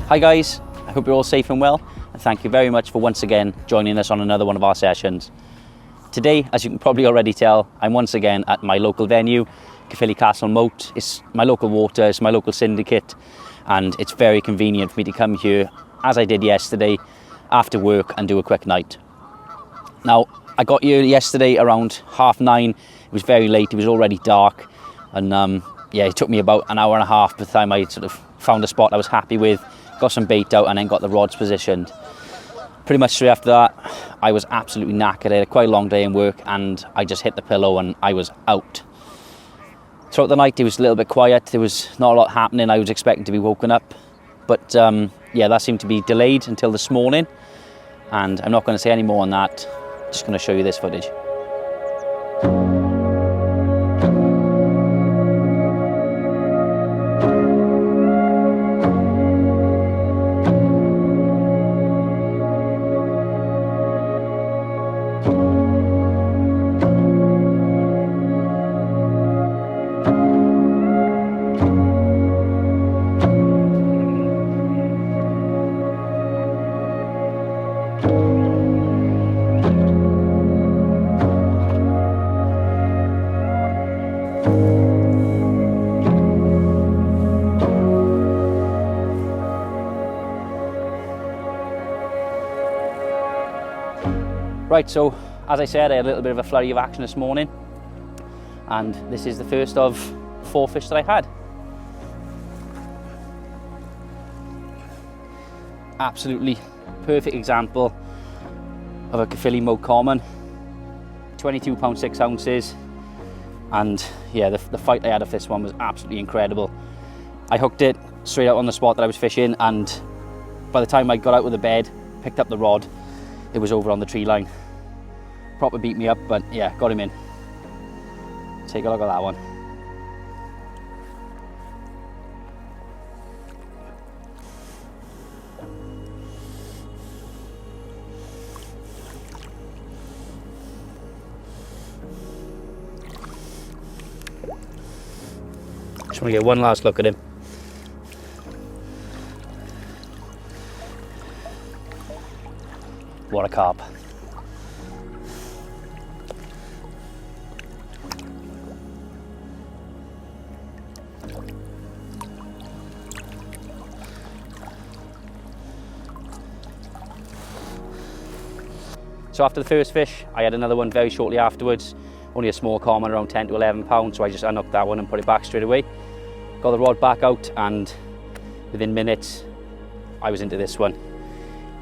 Hi guys, I hope you're all safe and well, and thank you very much for once again joining us on another one of our sessions. Today, as you can probably already tell, I'm once again at my local venue, Caerphilly Castle Moat. It's my local water, it's my local syndicate, and it's very convenient for me to come here, as I did yesterday, after work and do a quick night. Now, I got here yesterday around 9:30. It was very late, it was already dark, and it took me about an hour and a half by the time I sort of found a spot I was happy with, got some bait out, and then got the rods positioned. Pretty much straight after that, I was absolutely knackered. I had quite a long day in work, and I just hit the pillow and I was out. Throughout the night, it was a little bit quiet. There was not a lot happening. I was expecting to be woken up, but that seemed to be delayed until this morning, and I'm not going to say any more on that. Just going to show you this footage. Right, so as I said, I had a little bit of a flurry of action this morning, and this is the first of 4 fish that I had. Absolutely perfect example of a Caerphilly Moat common, 22 pounds 6 ounces, and yeah, the fight I had of this one was absolutely incredible. I hooked it straight out on the spot that I was fishing, and by the time I got out of the bed, picked up the rod, it was over on the tree line. Proper beat me up, but yeah, got him in. Take a look at that one. Just want to get one last look at him. What a carp. So after the first fish, I had another one very shortly afterwards, only a small common around 10 to 11 pounds, so I just unhooked that one and put it back straight away. Got the rod back out, and within minutes, I was into this one.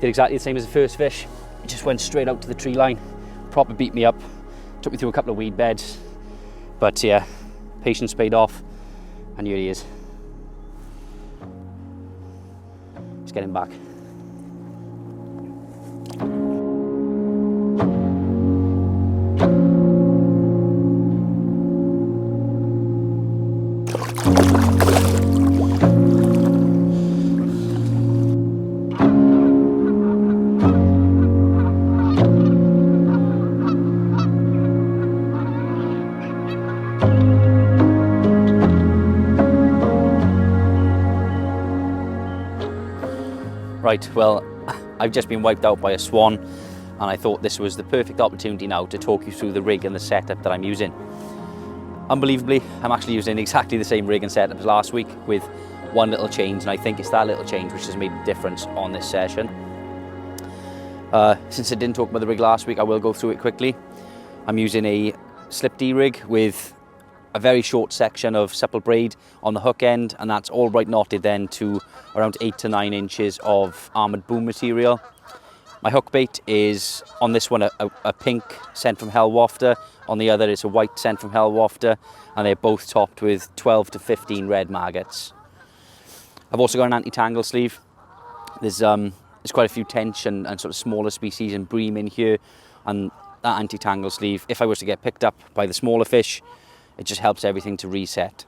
Did exactly the same as the first fish. It just went straight out to the tree line, proper beat me up, took me through a couple of weed beds, but yeah, patience paid off, and here he is. Let's get him back. Right, well, I've just been wiped out by a swan, and I thought this was the perfect opportunity now to talk you through the rig and the setup that I'm using. Unbelievably, I'm actually using exactly the same rig and setup as last week, with one little change, and I think it's that little change which has made a difference on this session. Since I didn't talk about the rig last week, I will go through it quickly. I'm using a slip D rig with a very short section of supple braid on the hook end, and that's all right knotted then to around 8 to 9 inches of armoured boom material. My hook bait is, on this one, a pink Scent from Hell wafter, on the other is a white Scent from Hell wafter, and they're both topped with 12 to 15 red maggots. I've also got an anti-tangle sleeve. There's quite a few tench and sort of smaller species and bream in here, and that anti-tangle sleeve, if I was to get picked up by the smaller fish, it just helps everything to reset.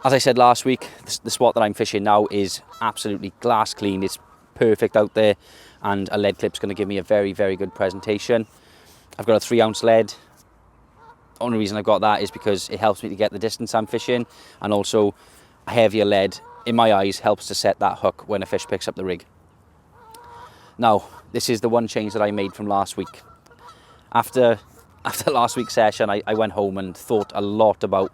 As I said last week, the spot that I'm fishing now is absolutely glass clean. It's perfect out there, and a lead clip's going to give me a very, very good presentation. I've got a 3 ounce lead. Only reason I've got that is because it helps me to get the distance I'm fishing, and also a heavier lead in my eyes, helps to set that hook when a fish picks up the rig. Now, this is the one change that I made from last week. After last week's session, I went home and thought a lot about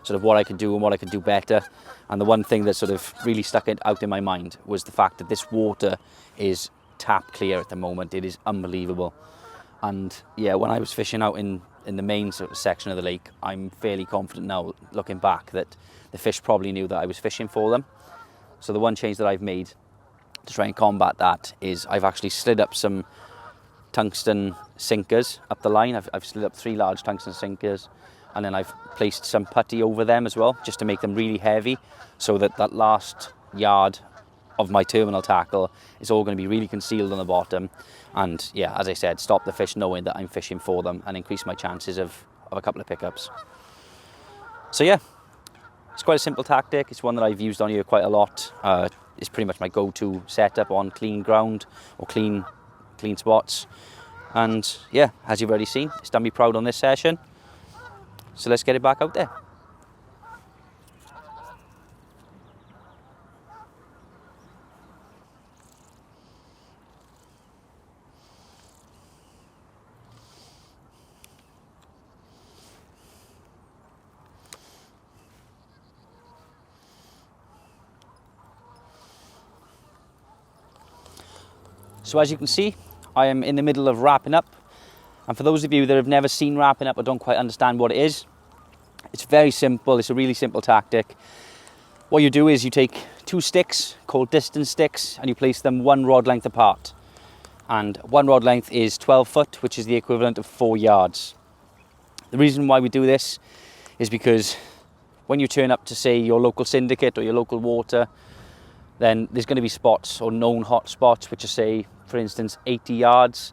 sort of what I could do and what I could do better. And the one thing that sort of really stuck out in my mind was the fact that this water is tap clear at the moment. It is unbelievable. And yeah, when I was fishing out in the main sort of section of the lake, I'm fairly confident now, looking back, that the fish probably knew that I was fishing for them. So the one change that I've made to try and combat that is I've actually slid up some tungsten sinkers up the line. I've slid up 3 large tungsten sinkers, and then I've placed some putty over them as well, just to make them really heavy, so that that last yard of my terminal tackle is all going to be really concealed on the bottom. And yeah, as I said, stop the fish knowing that I'm fishing for them and increase my chances of a couple of pickups. So yeah, it's quite a simple tactic. It's one that I've used on here quite a lot. It's pretty much my go-to setup on clean ground or clean spots. And yeah, as you've already seen, it's done me proud on this session. So let's get it back out there. So as you can see, I am in the middle of wrapping up. And for those of you that have never seen wrapping up or don't quite understand what it is, it's very simple. It's a really simple tactic. What you do is you take 2 sticks called distance sticks and you place them 1 rod length apart. And 1 rod length is 12 foot, which is the equivalent of 4 yards. The reason why we do this is because when you turn up to, say, your local syndicate or your local water, then there's going to be spots or known hot spots which are, say, for instance, 80 yards.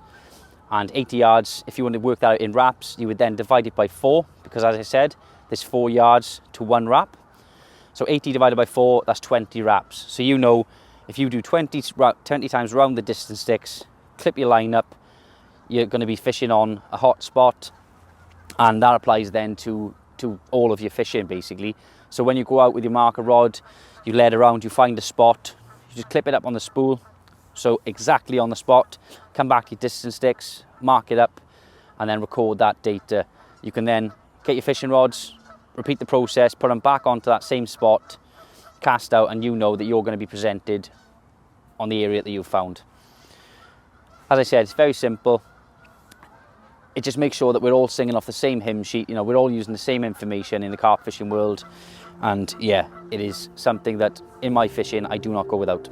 And 80 yards, if you want to work that out in wraps, you would then divide it by 4, because as I said, there's 4 yards to 1 wrap. So 80 divided by 4, that's 20 wraps. So you know, if you do 20 times round the distance sticks, clip your line up, you're going to be fishing on a hot spot, and that applies then to all of your fishing, basically. So when you go out with your marker rod, you lead around, you find a spot, you just clip it up on the spool, so exactly on the spot, come back your distance sticks, mark it up, and then record that data. You can then get your fishing rods, repeat the process, put them back onto that same spot, cast out, and you know that you're going to be presented on the area that you've found. As I said, it's very simple. It just makes sure that we're all singing off the same hymn sheet. You know, we're all using the same information in the carp fishing world. And yeah, it is something that in my fishing I do not go without.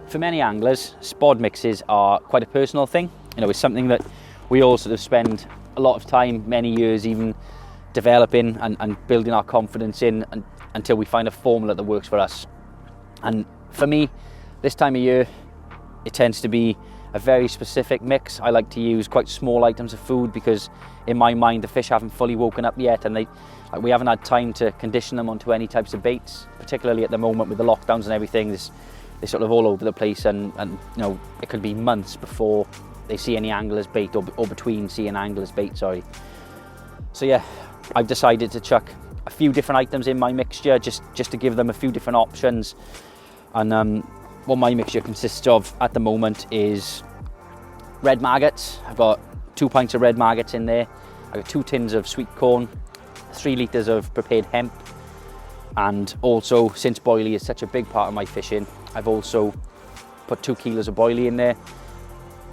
For many anglers, spod mixes are quite a personal thing. You know, it's something that we all sort of spend a lot of time, many years even, developing and building our confidence in until we find a formula that works for us. And for me, this time of year, it tends to be a very specific mix. I like to use quite small items of food because in my mind the fish haven't fully woken up yet, and we haven't had time to condition them onto any types of baits, particularly at the moment with the lockdowns and everything. They're sort of all over the place, and you know, it could be months before they see any angler's bait, or between seeing angler's bait, sorry. So yeah, I've decided to chuck a few different items in my mixture just to give them a few different options. And what my mixture consists of at the moment is red maggots. I've got 2 pints of red maggots in there. I've got 2 tins of sweet corn, 3 litres of prepared hemp, and also, since boilie is such a big part of my fishing, I've also put 2 kilos of boilie in there.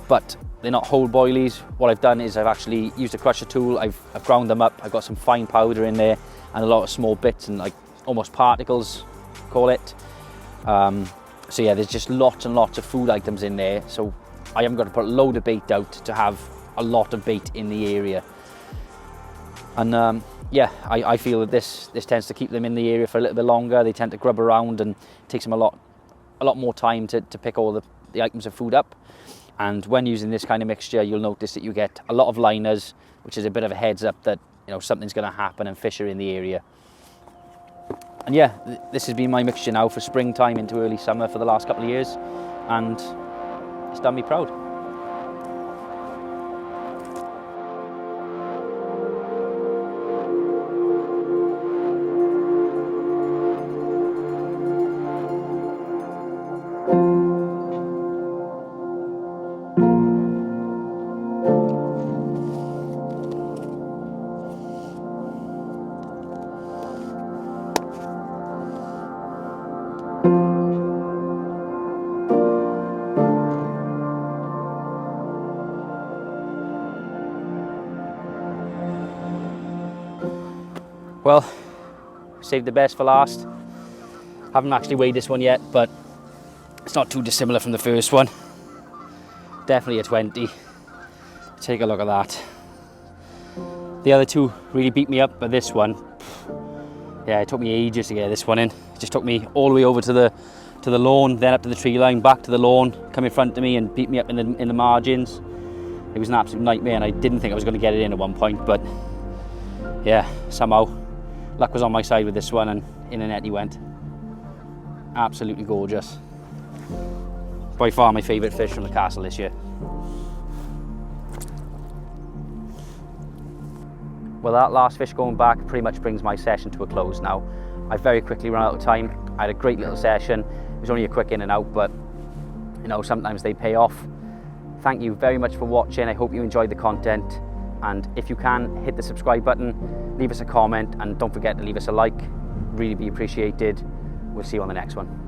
But they're not whole boilies. What I've done is I've actually used a crusher tool. I've ground them up. I've got some fine powder in there and a lot of small bits and like almost particles, call it. So yeah, there's just lots and lots of food items in there. So I haven't got to put a load of bait out to have a lot of bait in the area. And yeah, I feel that this tends to keep them in the area for a little bit longer. They tend to grub around, and it takes them a lot more time to pick all the items of food up. And when using this kind of mixture, you'll notice that you get a lot of liners, which is a bit of a heads up that, you know, something's going to happen and fish are in the area. And yeah, this has been my mixture now for springtime into early summer for the last couple of years, and it's done me proud. Well, saved the best for last. Haven't actually weighed this one yet, but it's not too dissimilar from the first one. Definitely a 20. Take a look at that. The other two really beat me up, but this one, yeah, it took me ages to get this one in. It just took me all the way over to the lawn, then up to the tree line, back to the lawn, come in front of me and beat me up in the margins. It was an absolute nightmare, and I didn't think I was going to get it in at one point, but yeah, somehow luck was on my side with this one, and in a net he went. Absolutely gorgeous. By far my favourite fish from the castle this year. Well, that last fish going back pretty much brings my session to a close now. I very quickly run out of time. I had a great little session. It was only a quick in and out, but you know, sometimes they pay off. Thank you very much for watching. I hope you enjoyed the content. And if you can, hit the subscribe button, leave us a comment, and don't forget to leave us a like. Really be appreciated. We'll see you on the next one.